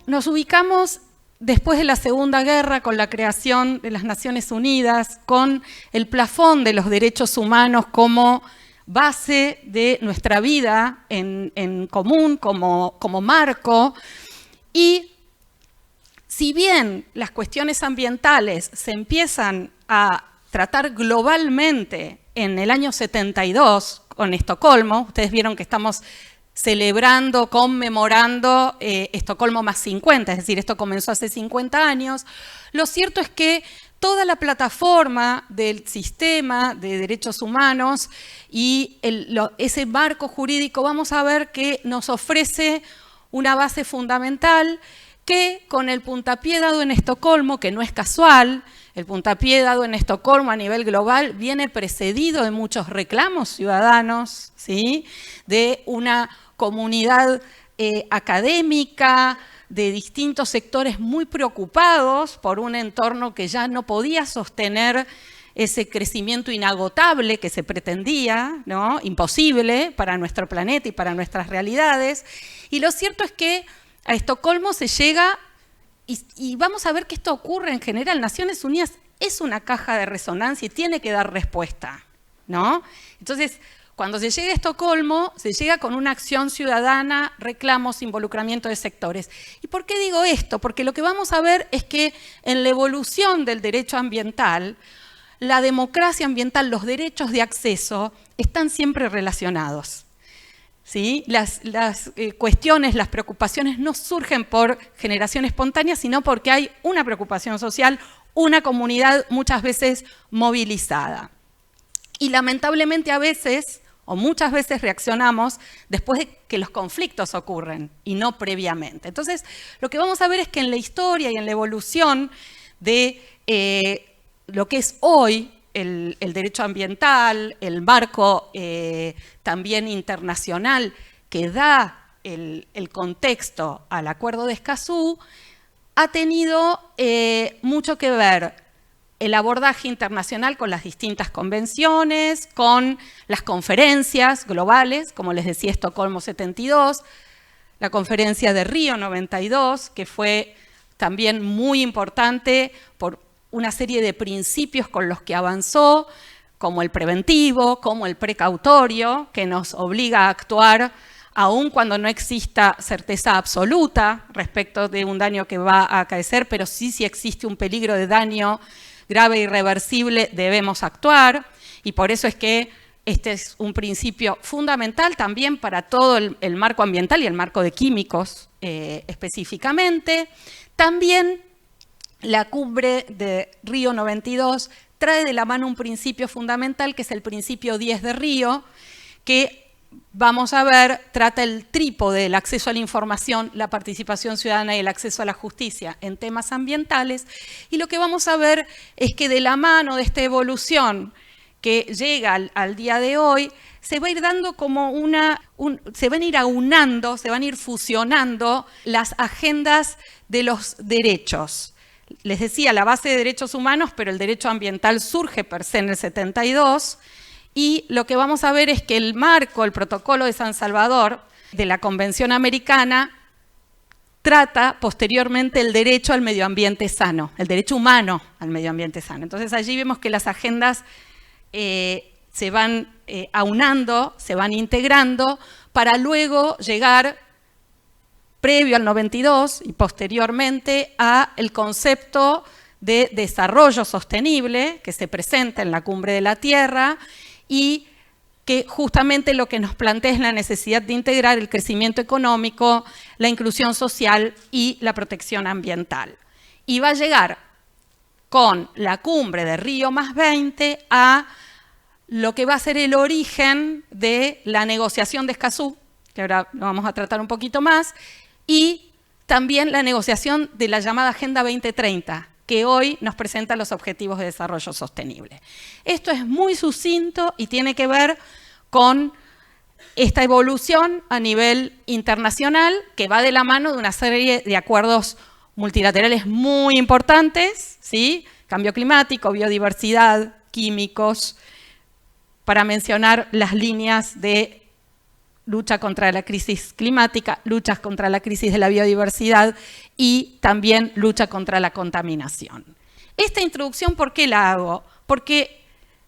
nos ubicamos después de la Segunda Guerra con la creación de las Naciones Unidas, con el plafón de los derechos humanos como base de nuestra vida en común, como marco. Y si bien las cuestiones ambientales se empiezan a tratar globalmente en el año 72 con Estocolmo, ustedes vieron que estamos celebrando, conmemorando Estocolmo más 50, es decir, esto comenzó hace 50 años. Lo cierto es que toda la plataforma del sistema de derechos humanos y ese marco jurídico, vamos a ver que nos ofrece una base fundamental que con el puntapié dado en Estocolmo, que no es casual, el puntapié dado en Estocolmo a nivel global viene precedido de muchos reclamos ciudadanos, ¿sí?, de una comunidad académica, de distintos sectores muy preocupados por un entorno que ya no podía sostener ese crecimiento inagotable que se pretendía, ¿no?, imposible para nuestro planeta y para nuestras realidades. Y lo cierto es que a Estocolmo se llega, y vamos a ver que esto ocurre en general. Naciones Unidas es una caja de resonancia y tiene que dar respuesta, ¿no? Entonces, cuando se llega a Estocolmo, se llega con una acción ciudadana, reclamos, involucramiento de sectores. ¿Y por qué digo esto? Porque lo que vamos a ver es que en la evolución del derecho ambiental, la democracia ambiental, los derechos de acceso, están siempre relacionados, ¿sí? Las cuestiones, las preocupaciones no surgen por generación espontánea, sino porque hay una preocupación social, una comunidad muchas veces movilizada. Y lamentablemente a veces, o muchas veces reaccionamos después de que los conflictos ocurren y no previamente. Entonces, lo que vamos a ver es que en la historia y en la evolución de lo que es hoy el derecho ambiental, el marco también internacional que da el contexto al Acuerdo de Escazú, ha tenido mucho que ver el abordaje internacional con las distintas convenciones, con las conferencias globales, como les decía, Estocolmo 72, la conferencia de Río 92, que fue también muy importante por una serie de principios con los que avanzó, como el preventivo, como el precautorio, que nos obliga a actuar aun cuando no exista certeza absoluta respecto de un daño que va a acaecer, pero sí si existe un peligro de daño grave e irreversible, debemos actuar, y por eso es que este es un principio fundamental también para todo el marco ambiental y el marco de químicos específicamente. También la cumbre de Río 92 trae de la mano un principio fundamental, que es el principio 10 de Río, que vamos a ver, trata el trípode del acceso a la información, la participación ciudadana y el acceso a la justicia en temas ambientales. Y lo que vamos a ver es que de la mano de esta evolución que llega al día de hoy, se va a ir dando como se van a ir aunando, se van a ir fusionando las agendas de los derechos. Les decía, la base de derechos humanos, pero el derecho ambiental surge per se en el 72, y lo que vamos a ver es que el marco, el protocolo de San Salvador de la Convención Americana, trata posteriormente el derecho al medio ambiente sano, el derecho humano al medio ambiente sano. Entonces allí vemos que las agendas se van aunando, se van integrando, para luego llegar, previo al 92 y posteriormente, al concepto de desarrollo sostenible que se presenta en la Cumbre de la Tierra, y que justamente lo que nos plantea es la necesidad de integrar el crecimiento económico, la inclusión social y la protección ambiental. Y va a llegar con la cumbre de Río más 20 a lo que va a ser el origen de la negociación de Escazú, que ahora lo vamos a tratar un poquito más, y también la negociación de la llamada Agenda 2030, que hoy nos presenta los Objetivos de Desarrollo Sostenible. Esto es muy sucinto y tiene que ver con esta evolución a nivel internacional que va de la mano de una serie de acuerdos multilaterales muy importantes, ¿sí? Cambio climático, biodiversidad, químicos, para mencionar las líneas de lucha contra la crisis climática, luchas contra la crisis de la biodiversidad y también lucha contra la contaminación. Esta introducción, ¿por qué la hago? Porque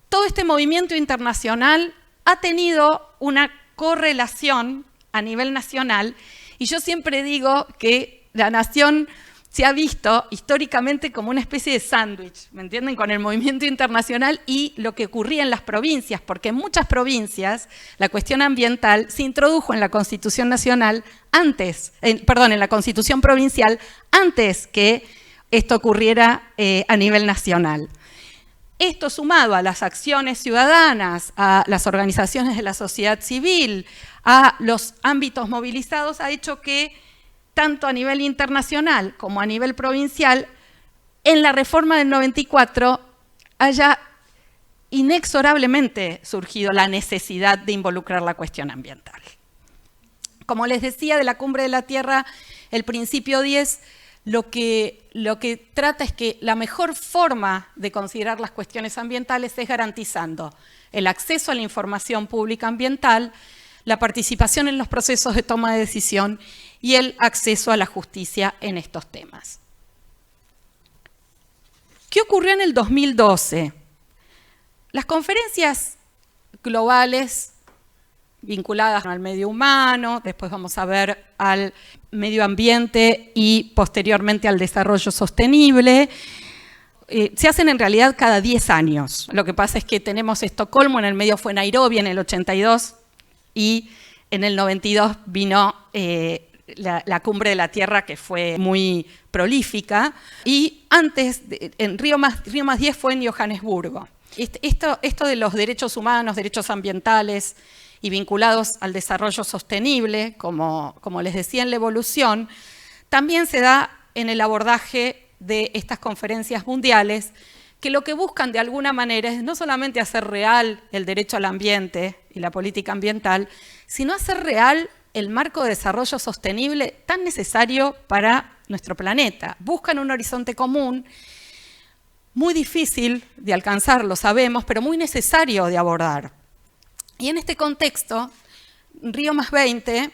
todo este movimiento internacional ha tenido una correlación a nivel nacional y yo siempre digo que la nación se ha visto históricamente como una especie de sándwich, ¿me entienden? Con el movimiento internacional y lo que ocurría en las provincias, porque en muchas provincias la cuestión ambiental se introdujo en la Constitución Nacional antes, en la Constitución Provincial antes que esto ocurriera a nivel nacional. Esto sumado a las acciones ciudadanas, a las organizaciones de la sociedad civil, a los ámbitos movilizados, ha hecho que tanto a nivel internacional como a nivel provincial, en la reforma del 94 haya inexorablemente surgido la necesidad de involucrar la cuestión ambiental. Como les decía, de la Cumbre de la Tierra, el principio 10, lo que trata es que la mejor forma de considerar las cuestiones ambientales es garantizando el acceso a la información pública ambiental, la participación en los procesos de toma de decisión y el acceso a la justicia en estos temas. ¿Qué ocurrió en el 2012? Las conferencias globales vinculadas al medio humano, después vamos a ver al medio ambiente y posteriormente al desarrollo sostenible, se hacen en realidad cada 10 años. Lo que pasa es que tenemos Estocolmo, en el medio fue Nairobi en el 82 y en el 92 vino la Cumbre de la Tierra, que fue muy prolífica, y antes, en Río más 10 fue en Johannesburgo. Esto de los derechos humanos, derechos ambientales y vinculados al desarrollo sostenible, como les decía en la evolución, también se da en el abordaje de estas conferencias mundiales, que lo que buscan de alguna manera es no solamente hacer real el derecho al ambiente y la política ambiental, sino hacer real el marco de desarrollo sostenible tan necesario para nuestro planeta. Buscan un horizonte común, muy difícil de alcanzar, lo sabemos, pero muy necesario de abordar. Y en este contexto, Río más 20,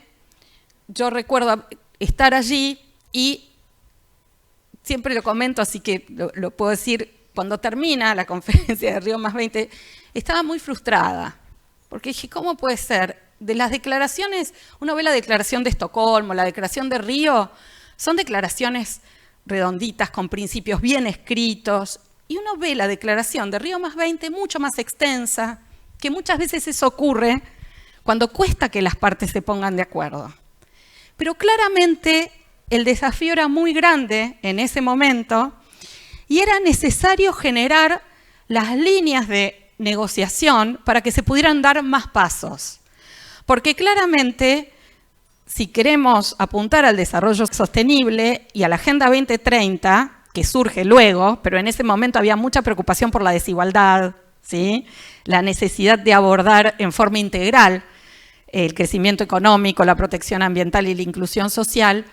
yo recuerdo estar allí y siempre lo comento, así que lo puedo decir, cuando termina la conferencia de Río más 20, estaba muy frustrada, porque dije, ¿cómo puede ser? De las declaraciones, uno ve la declaración de Estocolmo, la declaración de Río, son declaraciones redonditas, con principios bien escritos, y uno ve la declaración de Río más 20 mucho más extensa, que muchas veces eso ocurre cuando cuesta que las partes se pongan de acuerdo. Pero claramente el desafío era muy grande en ese momento y era necesario generar las líneas de negociación para que se pudieran dar más pasos. Porque claramente, si queremos apuntar al desarrollo sostenible y a la Agenda 2030, que surge luego, pero en ese momento había mucha preocupación por la desigualdad, ¿sí? La necesidad de abordar en forma integral el crecimiento económico, la protección ambiental y la inclusión social,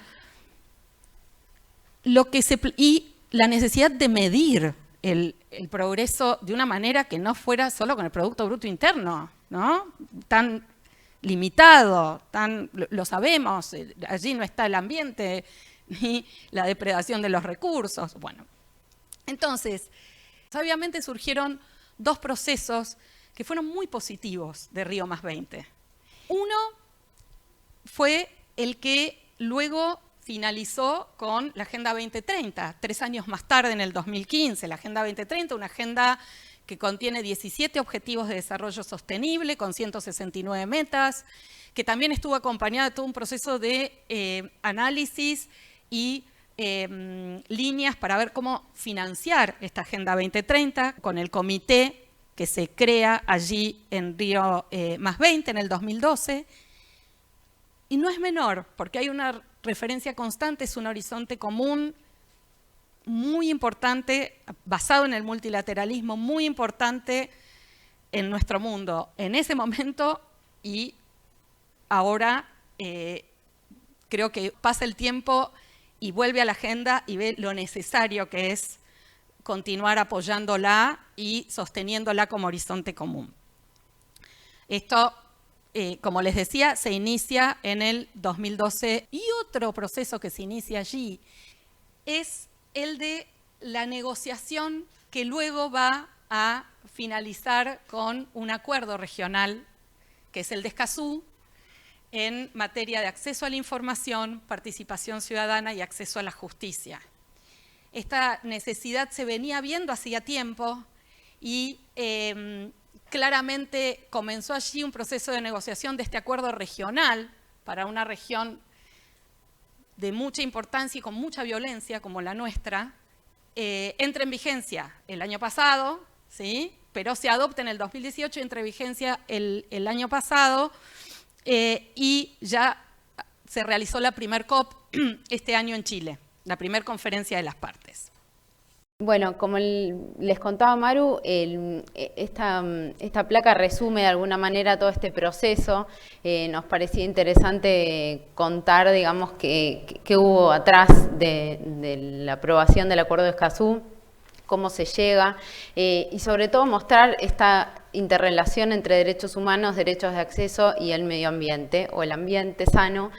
y la necesidad de medir el progreso de una manera que no fuera solo con el Producto Bruto Interno, ¿no? Tan limitado, lo sabemos, allí no está el ambiente ni la depredación de los recursos. Bueno, entonces, obviamente surgieron dos procesos que fueron muy positivos de Río más 20. Uno fue el que luego finalizó con la Agenda 2030, 3 años más tarde, en el 2015. La Agenda 2030, una agenda que contiene 17 objetivos de desarrollo sostenible con 169 metas, que también estuvo acompañada de todo un proceso de análisis y líneas para ver cómo financiar esta Agenda 2030 con el comité que se crea allí en Río más 20 en el 2012. Y no es menor, porque hay una referencia constante, es un horizonte común muy importante, basado en el multilateralismo, muy importante en nuestro mundo, en ese momento, y ahora creo que pasa el tiempo y vuelve a la agenda y ve lo necesario que es continuar apoyándola y sosteniéndola como horizonte común. Esto como les decía, se inicia en el 2012 y otro proceso que se inicia allí es el de la negociación que luego va a finalizar con un acuerdo regional, que es el de Escazú, en materia de acceso a la información, participación ciudadana y acceso a la justicia. Esta necesidad se venía viendo hacía tiempo y claramente comenzó allí un proceso de negociación de este acuerdo regional para una región de mucha importancia y con mucha violencia como la nuestra. Entra en vigencia el año pasado, ¿sí? Pero se adopta en el 2018 y entra en vigencia el año pasado. Y ya se realizó la primer COP este año en Chile, la primera conferencia de las partes. Bueno, como les contaba Maru, esta placa resume de alguna manera todo este proceso. Nos parecía interesante contar, digamos, qué hubo atrás de la aprobación del Acuerdo de Escazú, cómo se llega, y sobre todo mostrar esta interrelación entre derechos humanos, derechos de acceso y el medio ambiente, o el ambiente sano,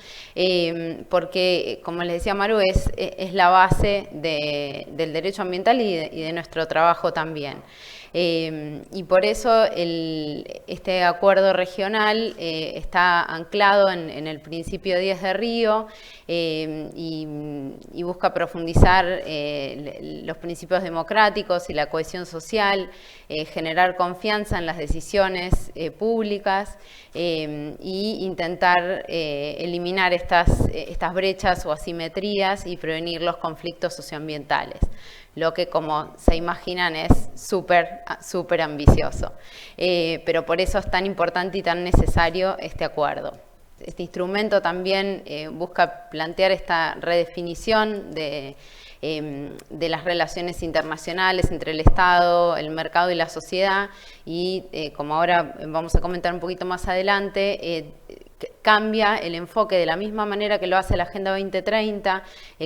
porque, como les decía Maru, es la base del derecho ambiental y de nuestro trabajo también. Y por eso este acuerdo regional está anclado en el principio 10 de Río y busca profundizar los principios democráticos y la cohesión social, generar confianza en las decisiones públicas y intentar eliminar estas brechas o asimetrías y prevenir los conflictos socioambientales. Lo que, como se imaginan, es súper ambicioso. Pero por eso es tan importante y tan necesario este acuerdo. Este instrumento también busca plantear esta redefinición de las relaciones internacionales entre el Estado, el mercado y la sociedad, y como ahora vamos a comentar un poquito más adelante, cambia el enfoque de la misma manera que lo hace la Agenda 2030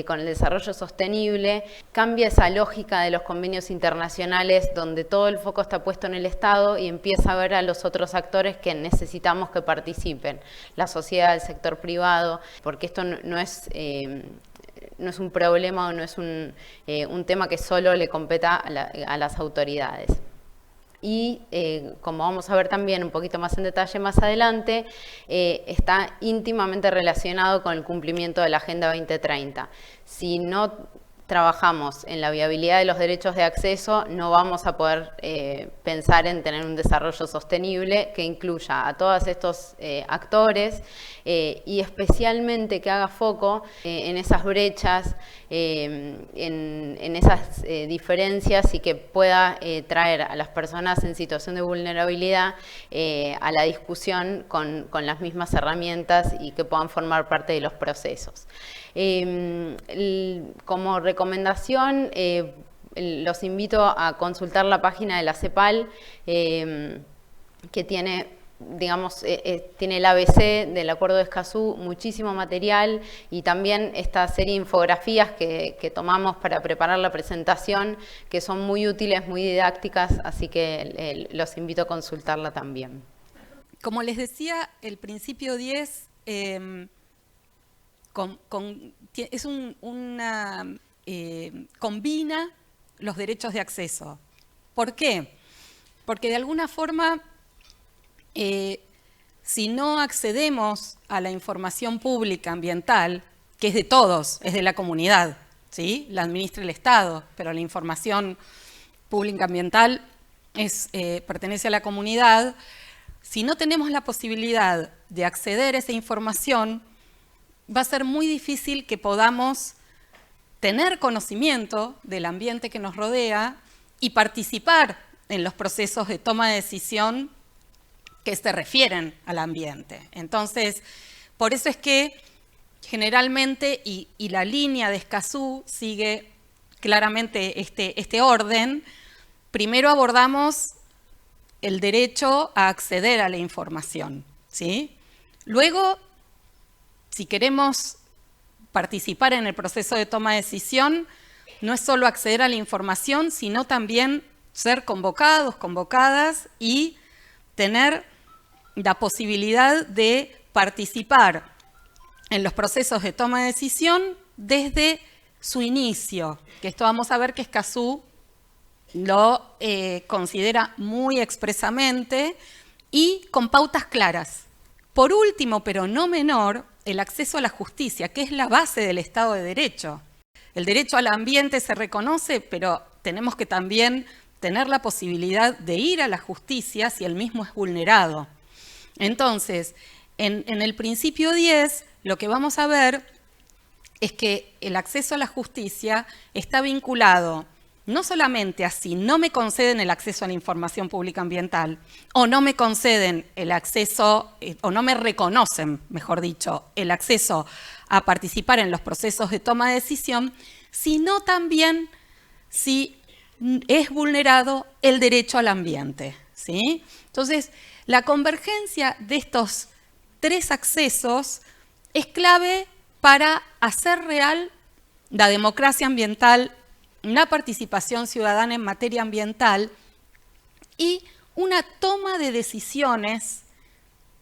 con el desarrollo sostenible, cambia esa lógica de los convenios internacionales donde todo el foco está puesto en el Estado y empieza a ver a los otros actores que necesitamos que participen, la sociedad, el sector privado, porque esto no es un problema o no es un tema que solo le competa a las autoridades. Y como vamos a ver también un poquito más en detalle más adelante, está íntimamente relacionado con el cumplimiento de la Agenda 2030. Si no trabajamos en la viabilidad de los derechos de acceso, no vamos a poder pensar en tener un desarrollo sostenible que incluya a todos estos actores y especialmente que haga foco en esas brechas, en esas diferencias y que pueda traer a las personas en situación de vulnerabilidad a la discusión con las mismas herramientas y que puedan formar parte de los procesos. Como recomendación, los invito a consultar la página de la CEPAL, que tiene, digamos, tiene el ABC del Acuerdo de Escazú, muchísimo material, y también esta serie de infografías que tomamos para preparar la presentación, que son muy útiles, muy didácticas, así que los invito a consultarla también. Como les decía, el principio 10 combina los derechos de acceso. ¿Por qué? Porque de alguna forma, si no accedemos a la información pública ambiental, que es de todos, es de la comunidad, ¿sí? La administra el Estado, pero la información pública ambiental pertenece a la comunidad. Si no tenemos la posibilidad de acceder a esa información, va a ser muy difícil que podamos tener conocimiento del ambiente que nos rodea y participar en los procesos de toma de decisión que se refieren al ambiente. Entonces, por eso es que generalmente, y la línea de Escazú sigue claramente este orden, primero abordamos el derecho a acceder a la información, ¿sí? Luego, si queremos participar en el proceso de toma de decisión, no es solo acceder a la información, sino también ser convocados, convocadas y tener la posibilidad de participar en los procesos de toma de decisión desde su inicio, que esto vamos a ver que Escazú lo considera muy expresamente y con pautas claras. Por último, pero no menor, el acceso a la justicia, que es la base del Estado de Derecho. El derecho al ambiente se reconoce, pero tenemos que también tener la posibilidad de ir a la justicia si el mismo es vulnerado. Entonces, en el principio 10, lo que vamos a ver es que el acceso a la justicia está vinculado no solamente a si no me conceden el acceso a la información pública ambiental, o no me conceden el acceso, o no me reconocen, mejor dicho, el acceso a participar en los procesos de toma de decisión, sino también si es vulnerado el derecho al ambiente, ¿sí? Entonces, la convergencia de estos 3 accesos es clave para hacer real la democracia ambiental, la participación ciudadana en materia ambiental y una toma de decisiones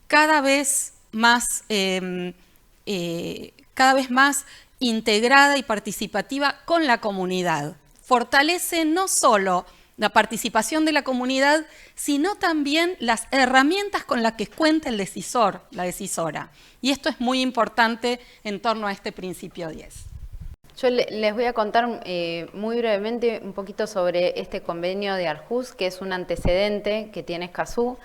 cada vez más integrada y participativa con la comunidad. Fortalece no solo la participación de la comunidad, sino también las herramientas con las que cuenta el decisor, la decisora. Y esto es muy importante en torno a este principio 10. Yo les voy a contar muy brevemente un poquito sobre este convenio de Aarhus, que es un antecedente que tiene Escazú,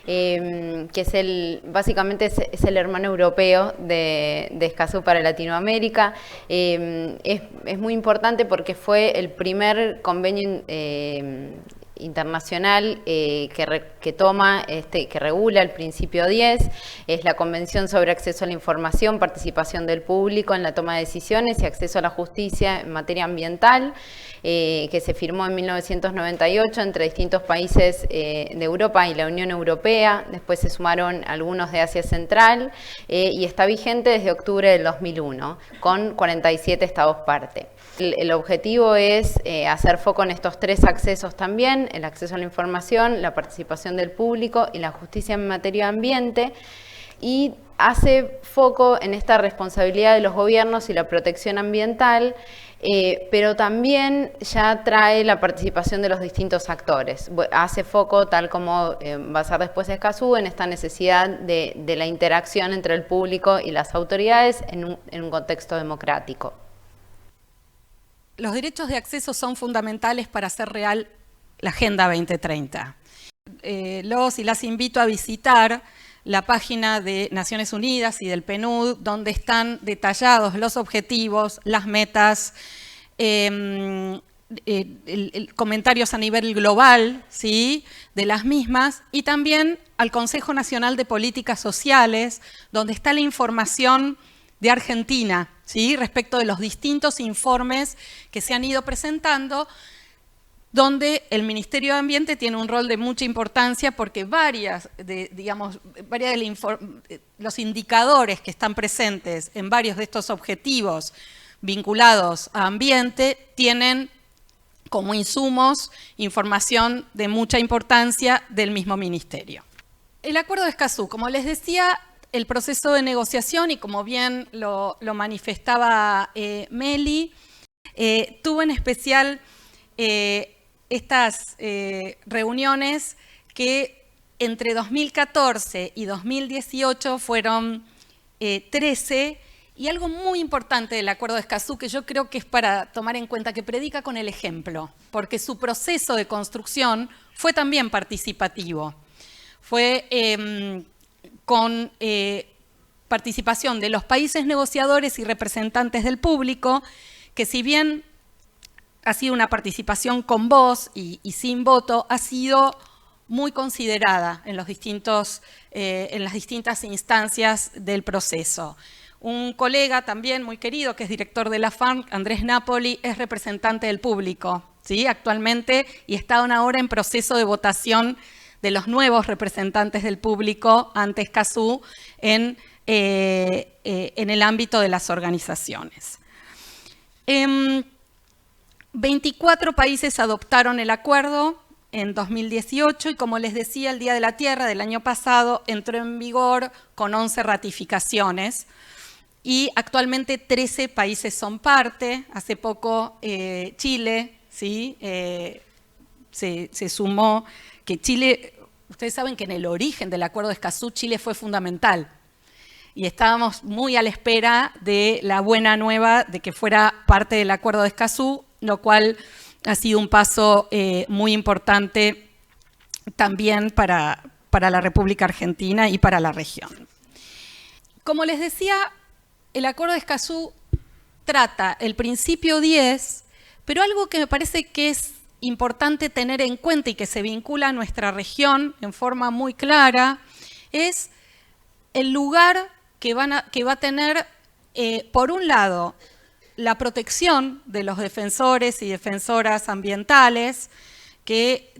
que es básicamente es el hermano europeo de Escazú para Latinoamérica. Es muy importante porque fue el primer convenio internacional que toma, que regula el principio 10, es la Convención sobre Acceso a la Información, Participación del Público en la Toma de Decisiones y Acceso a la Justicia en materia ambiental, que se firmó en 1998 entre distintos países de Europa y la Unión Europea. Después se sumaron algunos de Asia Central y está vigente desde octubre del 2001, con 47 estados parte. El objetivo es hacer foco en estos 3 accesos también, el acceso a la información, la participación del público y la justicia en materia de ambiente, y hace foco en esta responsabilidad de los gobiernos y la protección ambiental, pero también ya trae la participación de los distintos actores. Hace foco, tal como va a ser después de Escazú, en esta necesidad de la interacción entre el público y las autoridades en un contexto democrático. Los derechos de acceso son fundamentales para hacer real la Agenda 2030. Los y las invito a visitar la página de Naciones Unidas y del PNUD, donde están detallados los objetivos, las metas, comentarios a nivel global, ¿sí?, de las mismas, y también al Consejo Nacional de Políticas Sociales, donde está la información de Argentina, ¿sí?, respecto de los distintos informes que se han ido presentando, donde el Ministerio de Ambiente tiene un rol de mucha importancia porque varios de los indicadores que están presentes en varios de estos objetivos vinculados a ambiente tienen como insumos información de mucha importancia del mismo Ministerio. El Acuerdo de Escazú, como les decía, el proceso de negociación, y como bien lo manifestaba Meli, tuvo en especial estas reuniones que entre 2014 y 2018 fueron 13, y algo muy importante del Acuerdo de Escazú, que yo creo que es para tomar en cuenta, que predica con el ejemplo, porque su proceso de construcción fue también participativo. Fue con participación de los países negociadores y representantes del público, que si bien ha sido una participación con voz y sin voto, ha sido muy considerada en las distintas instancias del proceso. Un colega también muy querido, que es director de la FARC, Andrés Napoli, es representante del público, ¿sí?, actualmente, y está ahora en proceso de votación de los nuevos representantes del público ante Escazú en el ámbito de las organizaciones. 24 países adoptaron el acuerdo en 2018 y, como les decía, el Día de la Tierra del año pasado entró en vigor con 11 ratificaciones y actualmente 13 países son parte. Hace poco Chile, ¿sí? Se sumó, que Chile, ustedes saben que en el origen del Acuerdo de Escazú Chile fue fundamental y estábamos muy a la espera de la buena nueva de que fuera parte del Acuerdo de Escazú, lo cual ha sido un paso muy importante también para la República Argentina y para la región. Como les decía, el Acuerdo de Escazú trata el principio 10, pero algo que me parece que es importante tener en cuenta y que se vincula a nuestra región en forma muy clara es el lugar que va a tener, por un lado, la protección de los defensores y defensoras ambientales, que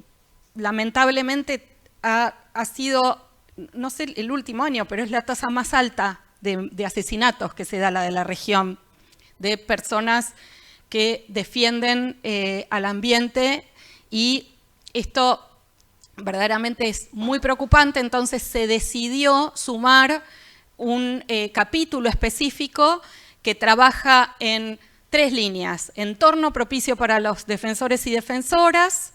lamentablemente ha sido, no sé el último año, pero es la tasa más alta de asesinatos que se da la de la región, de personas que defienden al ambiente, y esto verdaderamente es muy preocupante. Entonces se decidió sumar un capítulo específico que trabaja en 3 líneas: entorno propicio para los defensores y defensoras,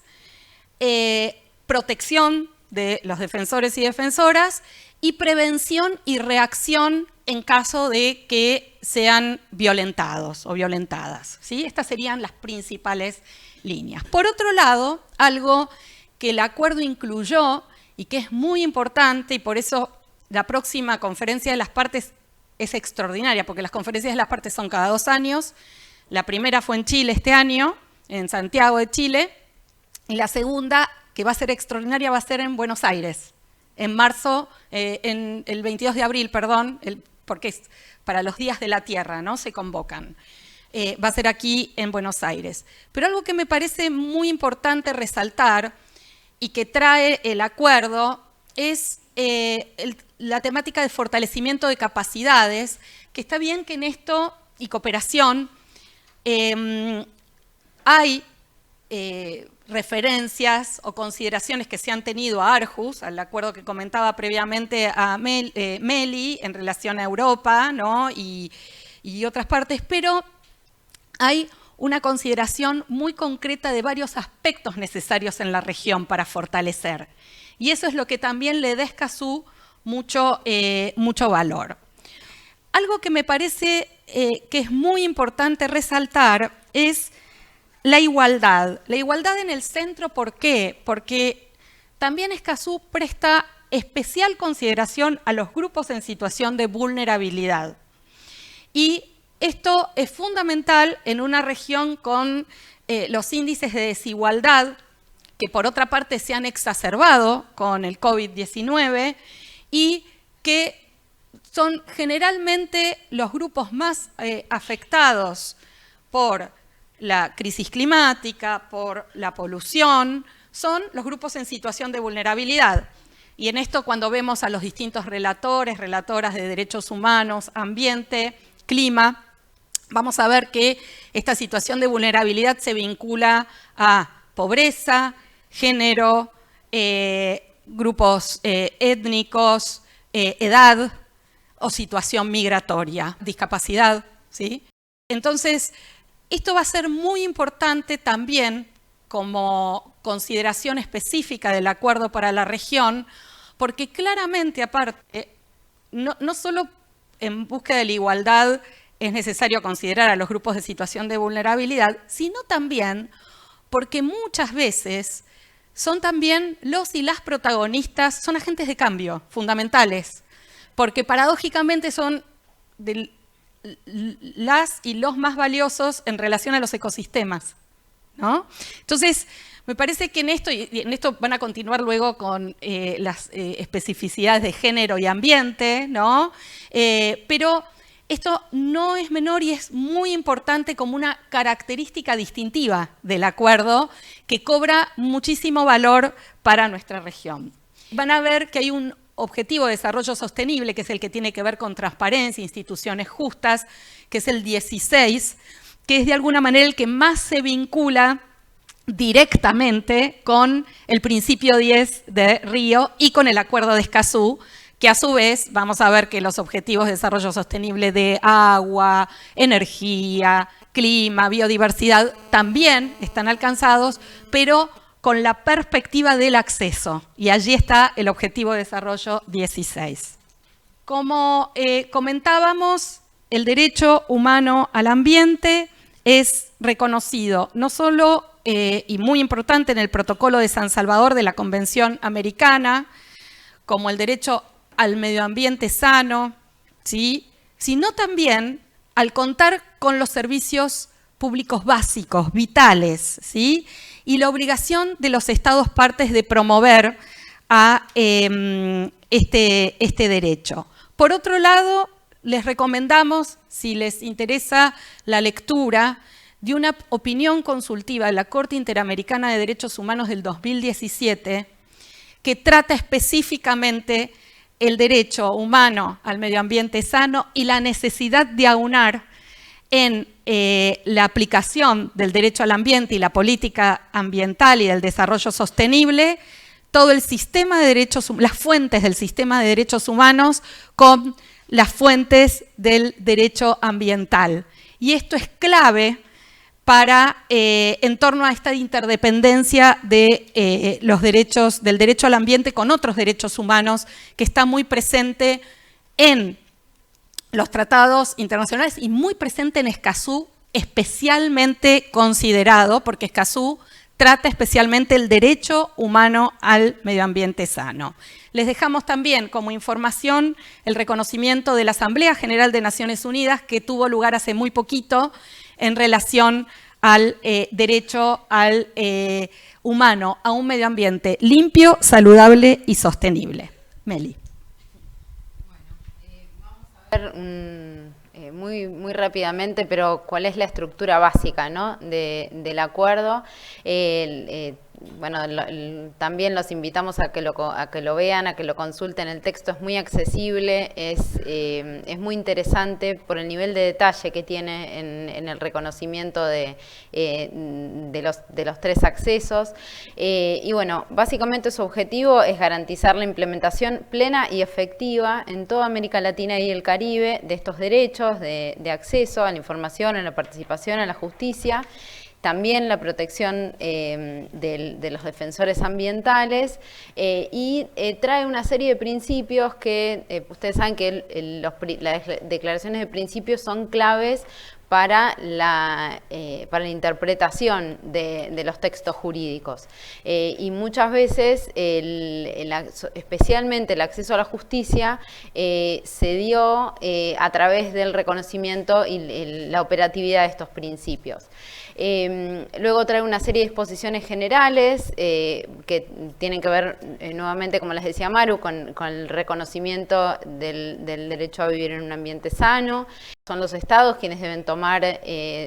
protección de los defensores y defensoras y prevención y reacción en caso de que sean violentados o violentadas, ¿sí? Estas serían las principales líneas. Por otro lado, algo que el acuerdo incluyó y que es muy importante, y por eso la próxima conferencia de las partes es extraordinaria, porque las conferencias de las partes son cada 2 años. La primera fue en Chile este año, en Santiago de Chile, y la segunda, que va a ser extraordinaria, va a ser en Buenos Aires, en marzo, en el 22 de abril, perdón, porque es para los Días de la Tierra, ¿no? Se convocan. Va a ser aquí en Buenos Aires. Pero algo que me parece muy importante resaltar y que trae el acuerdo es la temática de fortalecimiento de capacidades, que está bien que en esto, y cooperación, hay referencias o consideraciones que se han tenido a Aarhus, al acuerdo que comentaba previamente a Meli en relación a Europa, ¿no? y otras partes, pero hay una consideración muy concreta de varios aspectos necesarios en la región para fortalecer. Y eso es lo que también le da a Escazú mucho valor. Algo que me parece que es muy importante resaltar es la igualdad. La igualdad en el centro, ¿por qué? Porque también Escazú presta especial consideración a los grupos en situación de vulnerabilidad. Y esto es fundamental en una región con los índices de desigualdad, que por otra parte se han exacerbado con el COVID-19 y que son generalmente los grupos más afectados por la crisis climática, por la polución, son los grupos en situación de vulnerabilidad. Y en esto, cuando vemos a los distintos relatores, relatoras de derechos humanos, ambiente, clima, vamos a ver que esta situación de vulnerabilidad se vincula a pobreza, género, grupos étnicos, edad o situación migratoria, discapacidad, ¿sí? Entonces, esto va a ser muy importante también como consideración específica del acuerdo para la región, porque claramente, aparte, no solo en búsqueda de la igualdad es necesario considerar a los grupos de situación de vulnerabilidad, sino también porque muchas veces son también los y las protagonistas, son agentes de cambio fundamentales, porque paradójicamente son las y los más valiosos en relación a los ecosistemas, ¿no? Entonces, me parece que en esto van a continuar luego con las especificidades de género y ambiente, ¿no? Pero esto no es menor y es muy importante como una característica distintiva del acuerdo que cobra muchísimo valor para nuestra región. Van a ver que hay un objetivo de desarrollo sostenible, que es el que tiene que ver con transparencia, instituciones justas, que es el 16, que es de alguna manera el que más se vincula directamente con el principio 10 de Río y con el Acuerdo de Escazú, que a su vez vamos a ver que los objetivos de desarrollo sostenible de agua, energía, clima, biodiversidad también están alcanzados, pero con la perspectiva del acceso. Y allí está el Objetivo de Desarrollo 16. Como comentábamos, el derecho humano al ambiente es reconocido no solo y muy importante en el Protocolo de San Salvador de la Convención Americana, como el derecho al medio ambiente sano, ¿sí?, sino también al contar con los servicios públicos básicos, vitales, ¿sí?, y la obligación de los Estados partes de promover a este derecho. Por otro lado, les recomendamos, si les interesa la lectura, de una opinión consultiva de la Corte Interamericana de Derechos Humanos del 2017, que trata específicamente el derecho humano al medio ambiente sano y la necesidad de aunar en la aplicación del derecho al ambiente y la política ambiental y del desarrollo sostenible, todo el sistema de derechos, las fuentes del sistema de derechos humanos con las fuentes del derecho ambiental. Y esto es clave para, en torno a esta interdependencia de los derechos, del derecho al ambiente con otros derechos humanos, que está muy presente en los tratados internacionales y muy presente en Escazú, especialmente considerado, porque Escazú trata especialmente el derecho humano al medio ambiente sano. Les dejamos también como información el reconocimiento de la Asamblea General de Naciones Unidas, que tuvo lugar hace muy poquito en relación al derecho al humano a un medio ambiente limpio, saludable y sostenible. Meli. Ver muy rápidamente, pero cuál es la estructura básica, ¿no?, del acuerdo. Bueno, también los invitamos a que lo vean, a que lo consulten. El texto es muy accesible, es muy interesante por el nivel de detalle que tiene en el reconocimiento de los tres accesos. Y bueno, básicamente su objetivo es garantizar la implementación plena y efectiva en toda América Latina y el Caribe de estos derechos de acceso a la información, a la participación, a la justicia. También la protección de los defensores ambientales y trae una serie de principios que ustedes saben que las declaraciones de principios son claves para la interpretación de los textos jurídicos. Y muchas veces, especialmente el acceso a la justicia, se dio a través del reconocimiento y la operatividad de estos principios. Luego trae una serie de disposiciones generales que tienen que ver, nuevamente, como les decía Maru, con el reconocimiento del derecho a vivir en un ambiente sano. Son los estados quienes deben tomar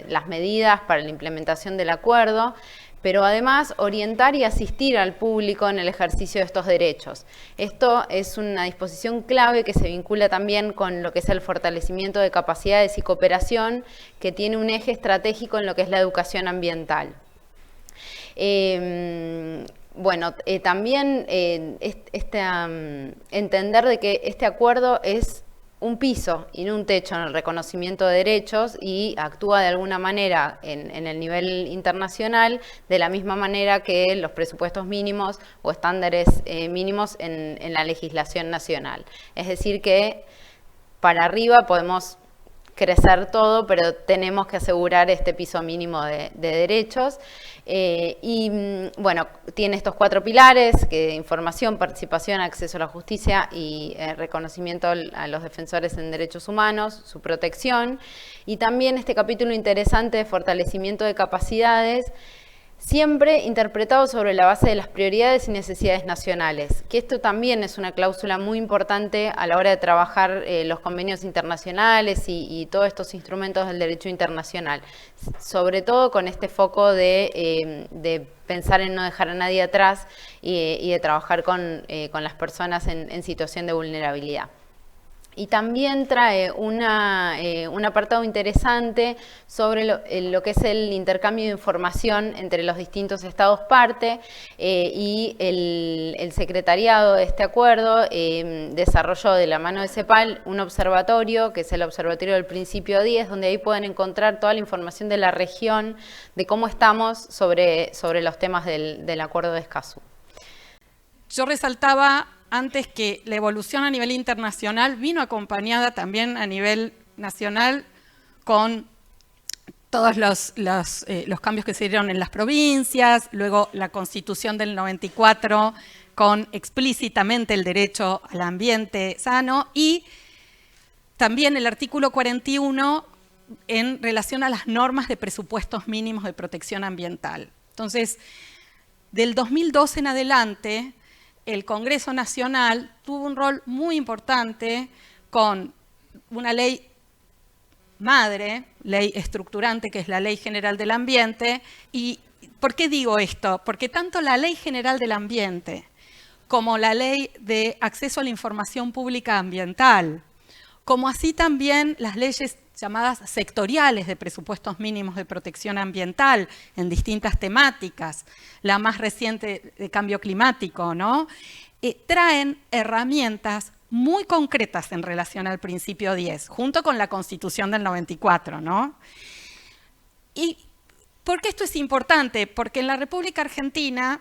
las medidas para la implementación del acuerdo, pero además orientar y asistir al público en el ejercicio de estos derechos. Esto es una disposición clave que se vincula también con lo que es el fortalecimiento de capacidades y cooperación, que tiene un eje estratégico en lo que es la educación ambiental. Bueno, también entender de que este acuerdo es un piso y no un techo en el reconocimiento de derechos y actúa de alguna manera en el nivel internacional de la misma manera que los presupuestos mínimos o estándares mínimos en la legislación nacional. Es decir que para arriba podemos crecer todo, pero tenemos que asegurar este piso mínimo de derechos. Y bueno, tiene estos 4 pilares, que información, participación, acceso a la justicia y reconocimiento a los defensores en derechos humanos, su protección. Y también este capítulo interesante de fortalecimiento de capacidades, siempre interpretado sobre la base de las prioridades y necesidades nacionales, que esto también es una cláusula muy importante a la hora de trabajar los convenios internacionales y todos estos instrumentos del derecho internacional, sobre todo con este foco de pensar en no dejar a nadie atrás y de trabajar con las personas en situación de vulnerabilidad. Y también trae un apartado interesante sobre lo que es el intercambio de información entre los distintos estados parte y el secretariado de este acuerdo desarrolló de la mano de CEPAL un observatorio, que es el Observatorio del Principio 10, donde ahí pueden encontrar toda la información de la región, de cómo estamos sobre los temas del Acuerdo de Escazú. Yo resaltaba antes que la evolución a nivel internacional vino acompañada también a nivel nacional con todos los cambios que se dieron en las provincias, luego la Constitución del 94 con explícitamente el derecho al ambiente sano y también el artículo 41 en relación a las normas de presupuestos mínimos de protección ambiental. Entonces, del 2012 en adelante, el Congreso Nacional tuvo un rol muy importante con una ley madre, ley estructurante, que es la Ley General del Ambiente. ¿Y por qué digo esto? Porque tanto la Ley General del Ambiente como la Ley de Acceso a la Información Pública Ambiental, como así también las leyes llamadas sectoriales de presupuestos mínimos de protección ambiental en distintas temáticas, la más reciente de cambio climático, ¿no? Traen herramientas muy concretas en relación al principio 10, junto con la Constitución del 94, ¿no? ¿Y por qué esto es importante? Porque en la República Argentina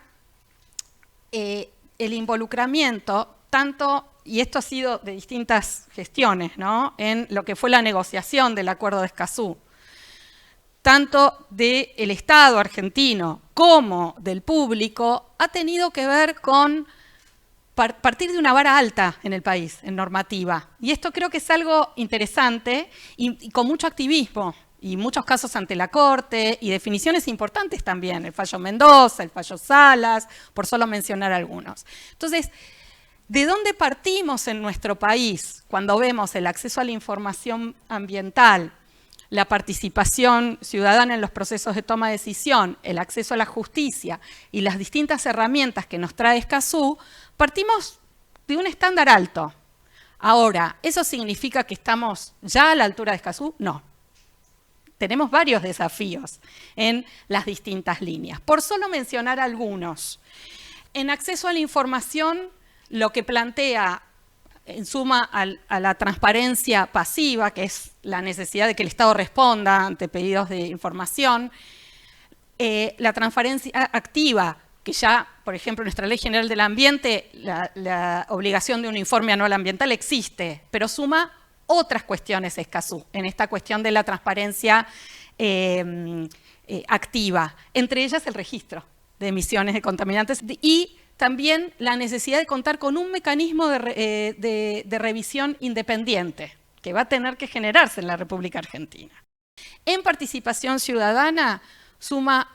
el involucramiento, tanto y esto ha sido de distintas gestiones, ¿no? En lo que fue la negociación del Acuerdo de Escazú, tanto del Estado argentino como del público, ha tenido que ver con partir de una vara alta en el país, en normativa. Y esto creo que es algo interesante y con mucho activismo, y muchos casos ante la Corte, y definiciones importantes también, el fallo Mendoza, el fallo Salas, por solo mencionar algunos. Entonces, ¿de dónde partimos en nuestro país cuando vemos el acceso a la información ambiental, la participación ciudadana en los procesos de toma de decisión, el acceso a la justicia y las distintas herramientas que nos trae Escazú? Partimos de un estándar alto. Ahora, ¿eso significa que estamos ya a la altura de Escazú? No. Tenemos varios desafíos en las distintas líneas. Por solo mencionar algunos, en acceso a la información, lo que plantea, en suma, a la transparencia pasiva, que es la necesidad de que el Estado responda ante pedidos de información, la transparencia activa, que ya, por ejemplo, en nuestra Ley General del Ambiente, la obligación de un informe anual ambiental existe, pero suma otras cuestiones Escazú, en esta cuestión de la transparencia activa, entre ellas el registro de emisiones de contaminantes y también la necesidad de contar con un mecanismo de revisión independiente que va a tener que generarse en la República Argentina. En participación ciudadana suma,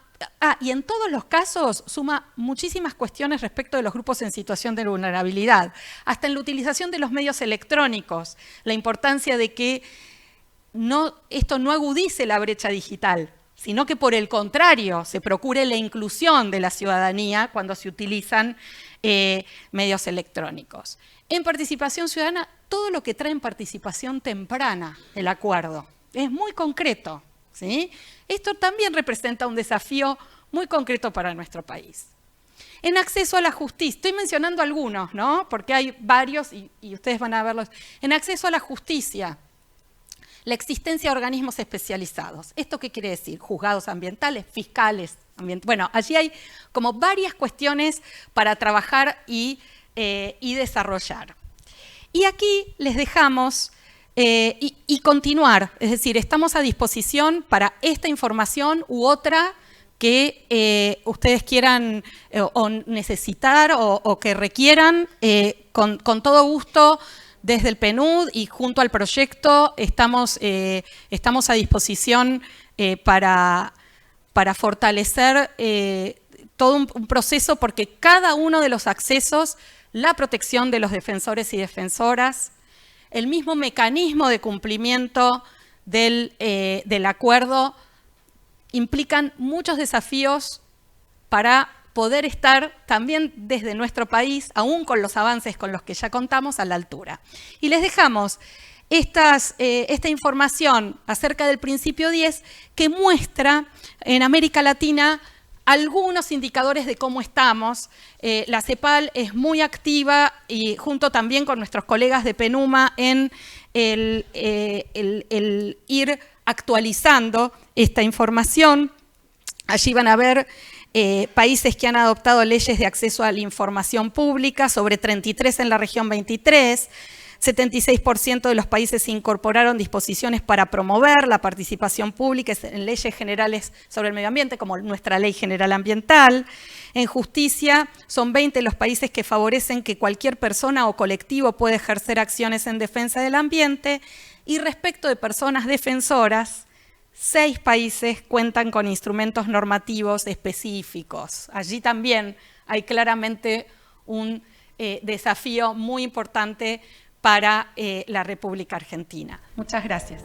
y en todos los casos suma muchísimas cuestiones respecto de los grupos en situación de vulnerabilidad, hasta en la utilización de los medios electrónicos, la importancia de que esto no agudice la brecha digital, sino que por el contrario se procure la inclusión de la ciudadanía cuando se utilizan medios electrónicos. En participación ciudadana, todo lo que trae en participación temprana el acuerdo es muy concreto, ¿sí? Esto también representa un desafío muy concreto para nuestro país. En acceso a la justicia, estoy mencionando algunos, ¿no? Porque hay varios y ustedes van a verlos. En acceso a la justicia, la existencia de organismos especializados. ¿Esto qué quiere decir? Juzgados ambientales, fiscales. Bueno, allí hay como varias cuestiones para trabajar y desarrollar. Y aquí les dejamos y continuar. Es decir, estamos a disposición para esta información u otra que ustedes quieran o necesitar o que requieran. Con todo gusto, desde el PNUD y junto al proyecto estamos a disposición para fortalecer todo un proceso, porque cada uno de los accesos, la protección de los defensores y defensoras, el mismo mecanismo de cumplimiento del acuerdo, implican muchos desafíos para poder estar también desde nuestro país, aún con los avances con los que ya contamos, a la altura. Y les dejamos esta información acerca del principio 10 que muestra en América Latina algunos indicadores de cómo estamos. La CEPAL es muy activa y junto también con nuestros colegas de PENUMA en el ir actualizando esta información. Allí van a ver países que han adoptado leyes de acceso a la información pública, sobre 33 en la región 23, 76% de los países incorporaron disposiciones para promover la participación pública en leyes generales sobre el medio ambiente, como nuestra Ley General Ambiental. En justicia, son 20 los países que favorecen que cualquier persona o colectivo pueda ejercer acciones en defensa del ambiente. Y respecto de personas defensoras, 6 países cuentan con instrumentos normativos específicos. Allí también hay claramente un desafío muy importante para la República Argentina. Muchas gracias.